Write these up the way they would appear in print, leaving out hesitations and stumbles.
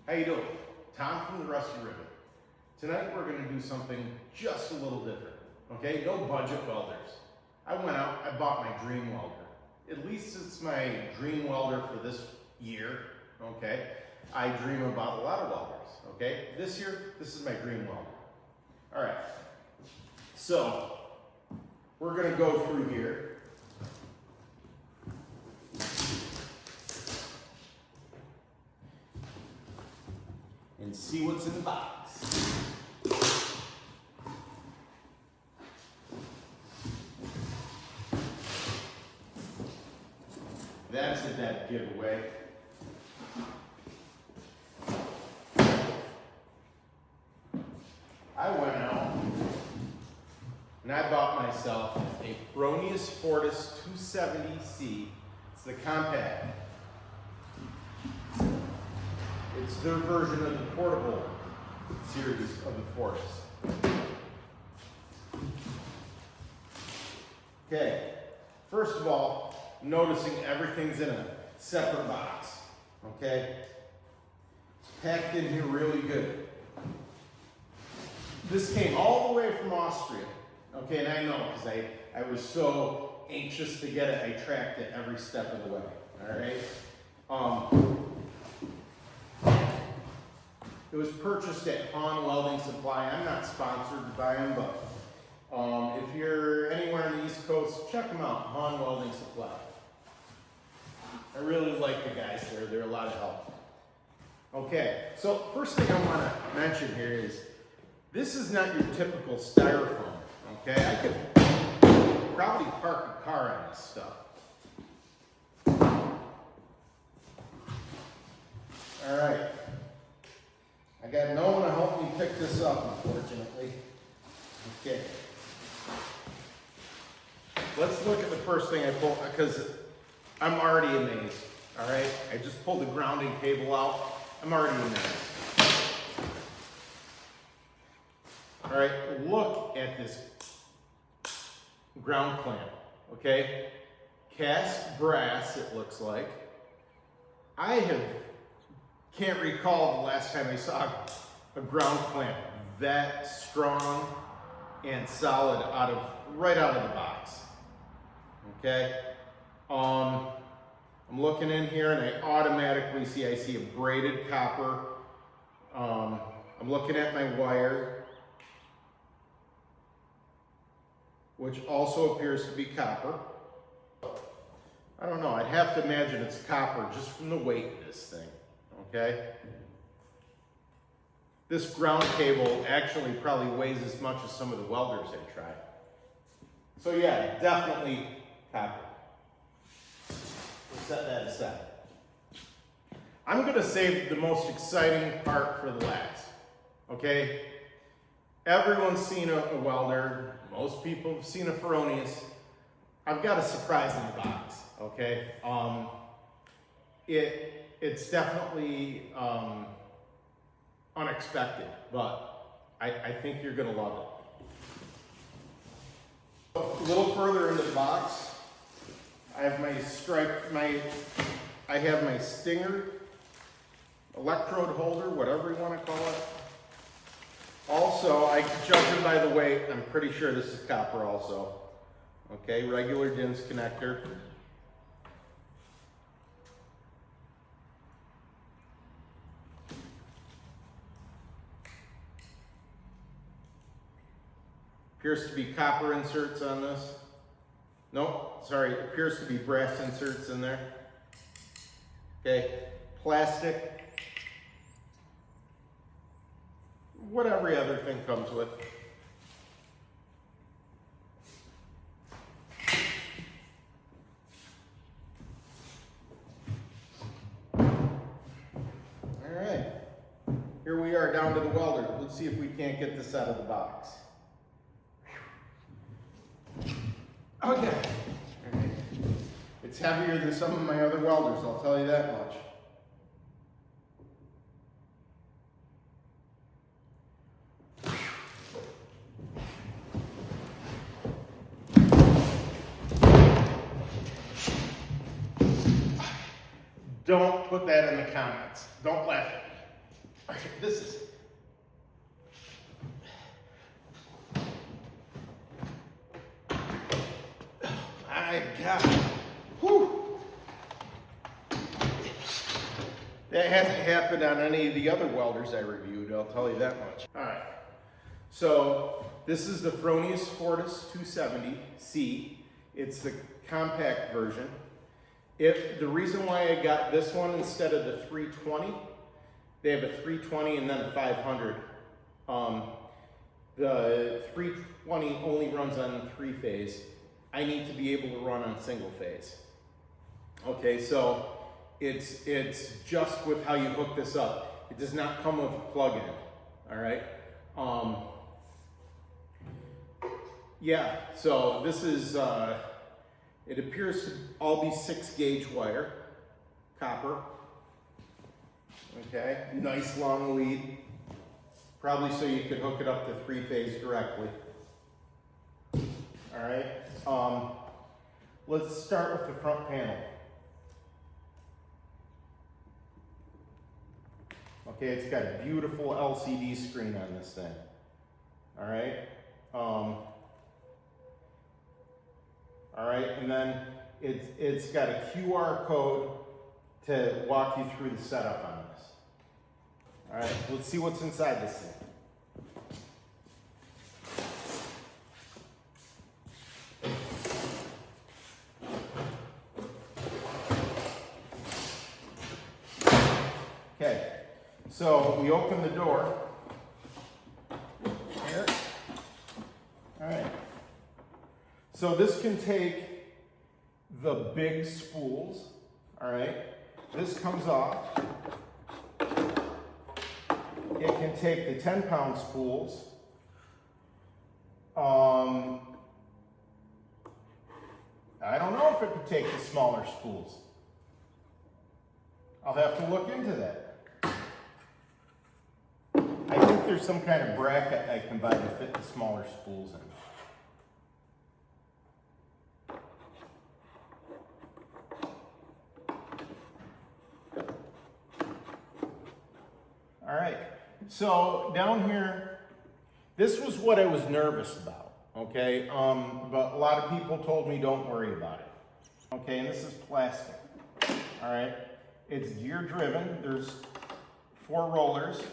How you doing? Tom from the Rusty Rivet. Tonight we're going to do something just a little different. Okay, no budget welders. I went out, I bought my dream welder. At least it's my dream welder for this year. Okay, I dream about a lot of welders. Okay, this year this is my dream welder. All right, so we're going to go through here. And see what's in the box. That's a dead giveaway. I went out and I bought myself a Fronius Fortis 270C. It's the compact. It's their version of the portable series of the Fortis. Okay, first of all, noticing everything's in a separate box. Okay, it's packed in here really good. This came all the way from Austria. Okay, and I know because I was so anxious to get it, I tracked it every step of the way. All right. It was purchased at Welding Supply. I'm not sponsored by them, but if you're anywhere on the East Coast, check them out, Welding Supply. I really like the guys there. They're a lot of help. Okay, so first thing I want to mention here is this is not your typical styrofoam. Okay, I could probably park a car on this stuff. All right. I got no one to help me pick this up, unfortunately. Okay. Let's look at the first thing I pulled, because I'm already amazed. All right? I just pulled the grounding cable out. I'm already amazed. All right, look at this ground clamp. Okay? Cast brass, it looks like. Can't recall the last time I saw a ground clamp that strong and solid right out of the box. Okay, I'm looking in here and I automatically see a braided copper. I'm looking at my wire, which also appears to be copper. I don't know, I'd have to imagine it's copper just from the weight of this thing. Okay, this ground cable actually probably weighs as much as some of the welders I tried. So yeah, definitely copper. We'll set that aside. I'm going to save the most exciting part for the last. Okay, everyone's seen a welder. Most people have seen a Fronius. I've got a surprise in the box. Okay, It's definitely unexpected, but I think you're going to love it. A little further in the box, I have my stinger, electrode holder, whatever you want to call it. Also, judging by the weight, I'm pretty sure this is copper also. Okay, regular DINS connector. Appears to be copper inserts on this. Nope, sorry, it appears to be brass inserts in there. Okay, plastic. What every other thing comes with. All right, here we are down to the welder. Let's see if we can't get this out of the box. Okay, it's heavier than some of my other welders, I'll tell you that much. Don't put that in the comments. Don't laugh at me. All right, this is. My God. Whew. That hasn't happened on any of the other welders I reviewed, I'll tell you that much. All right, so this is the Fronius Fortis 270C. It's the compact version. The reason why I got this one instead of the 320, they have a 320 and then a 500. The 320 only runs on 3-phase. I need to be able to run on single phase. Okay, so it's just with how you hook this up. It does not come with a plug-in, all right? Yeah, so this is, it appears to all be 6-gauge wire, copper. Okay, nice long lead. Probably so you could hook it up to 3-phase directly. All right, let's start with the front panel. Okay, it's got a beautiful LCD screen on this thing. All right, and then it's got a QR code to walk you through the setup on this. All right, let's see what's inside this thing. Okay, so we open the door here. All right. So this can take the big spools, all right? This comes off. It can take the 10-pound spools. I don't know if it could take the smaller spools. I'll have to look into that. I think there's some kind of bracket I can buy to fit the smaller spools in. All right, so down here, this was what I was nervous about, okay? But a lot of people told me don't worry about it. Okay, and this is plastic, all right? It's gear driven, there's 4 rollers,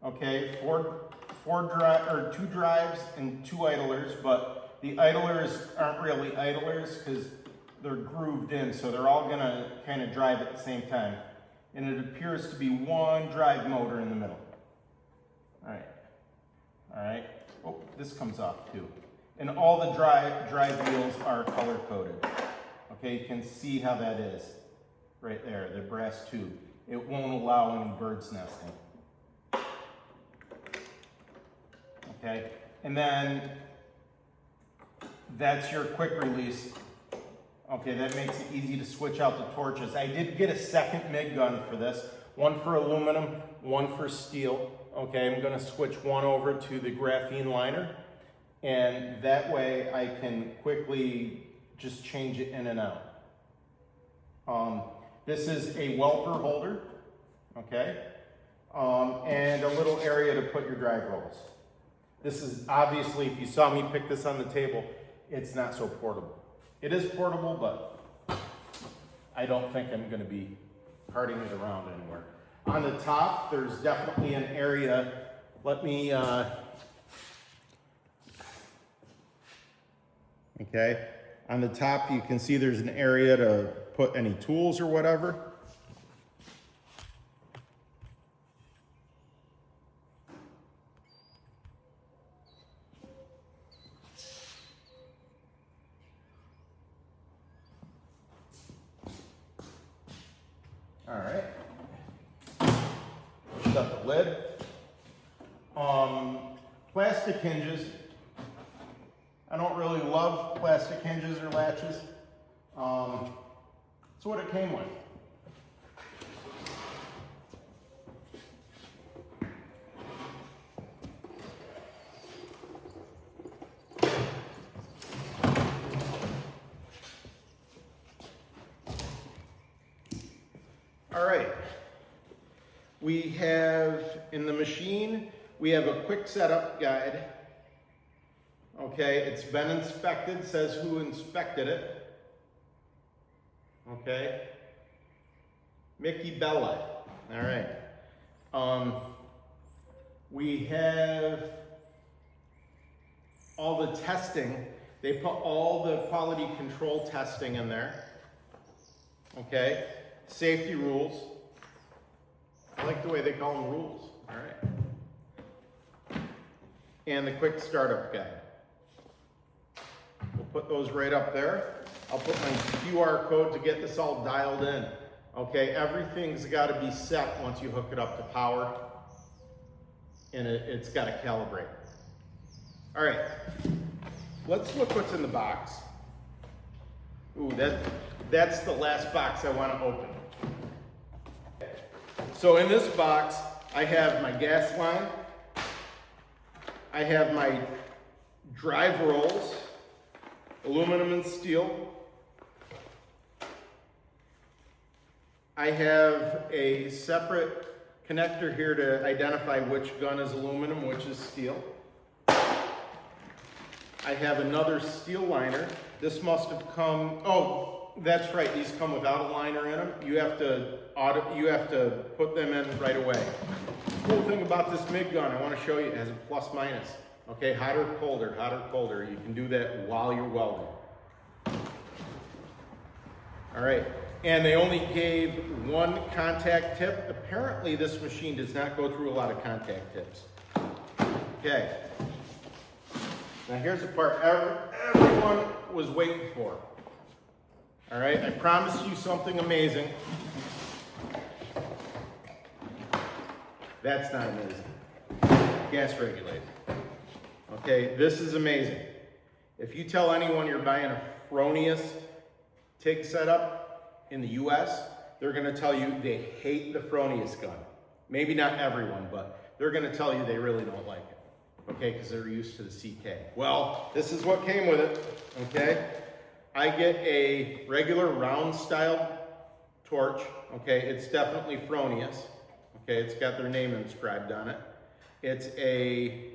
okay? 2 drives and 2 idlers, but the idlers aren't really idlers because they're grooved in, so they're all gonna kind of drive at the same time. And it appears to be 1 drive motor in the middle. All right. Oh, this comes off too. And all the drive wheels are color coded. Okay, you can see how that is right there, the brass tube. It won't allow any birds nesting. Okay, and then that's your quick release. Okay, that makes it easy to switch out the torches. I did get a second MIG gun for this, one for aluminum, one for steel. Okay, I'm gonna switch one over to the graphene liner, and that way I can quickly just change it in and out. This is a welper holder, okay, and a little area to put your drive rolls. This is obviously, if you saw me pick this on the table, it's not so portable. It is portable, but I don't think I'm going to be carting it around anywhere. On the top, there's definitely an area. Let me, okay. On the top, you can see there's an area to put any tools or whatever. All right, shut the lid. Plastic hinges. I don't really love plastic hinges or latches. That's what it came with. All right, we have, in the machine, we have a quick setup guide. Okay, it's been inspected, says who inspected it. Okay, Mickey Bella. All right. We have all the testing. They put all the quality control testing in there. Okay, safety rules. I like the way they call them rules. All right. And the quick startup guide. We'll put those right up there. I'll put my QR code to get this all dialed in. Okay, everything's got to be set once you hook it up to power, and it's got to calibrate. All right, let's look what's in the box. Ooh, that's the last box I want to open. So in this box, I have my gas line. I have my drive rolls, aluminum and steel. I have a separate connector here to identify which gun is aluminum, which is steel. I have another steel liner. This must have come, oh, that's right, these come without a liner in them. You have to put them in right away. Cool thing about this MIG gun, I want to show you, it has a plus minus. Okay, hotter, colder, hotter, colder. You can do that while you're welding. All right, and they only gave one contact tip. Apparently this machine does not go through a lot of contact tips. Okay, now here's the part everyone was waiting for. All right, I promised you something amazing. That's not amazing. Gas regulator. Okay, this is amazing. If you tell anyone you're buying a Fronius TIG setup in the US, they're gonna tell you they hate the Fronius gun. Maybe not everyone, but they're gonna tell you they really don't like it. Okay, because they're used to the CK. Well, this is what came with it, okay? I get a regular round style torch, okay? It's definitely Fronius, okay? It's got their name inscribed on it. It's a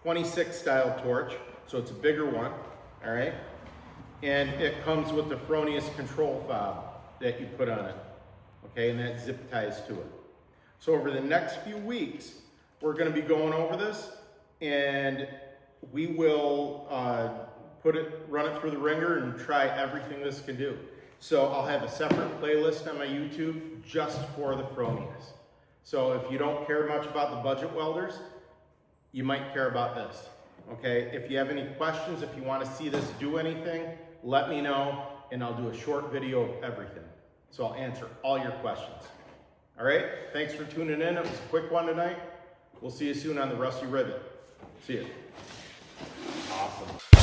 26 style torch, so it's a bigger one, all right? And it comes with the Fronius control fob that you put on it, okay? And that zip ties to it. So over the next few weeks, we're gonna be going over this, and we will run it through the ringer and try everything this can do. So I'll have a separate playlist on my YouTube just for the Fronius. So if you don't care much about the budget welders, you might care about this, okay? If you have any questions, if you want to see this do anything, let me know, and I'll do a short video of everything. So I'll answer all your questions. All right, thanks for tuning in. It was a quick one tonight. We'll see you soon on the Rusty Rivet. See you. Awesome.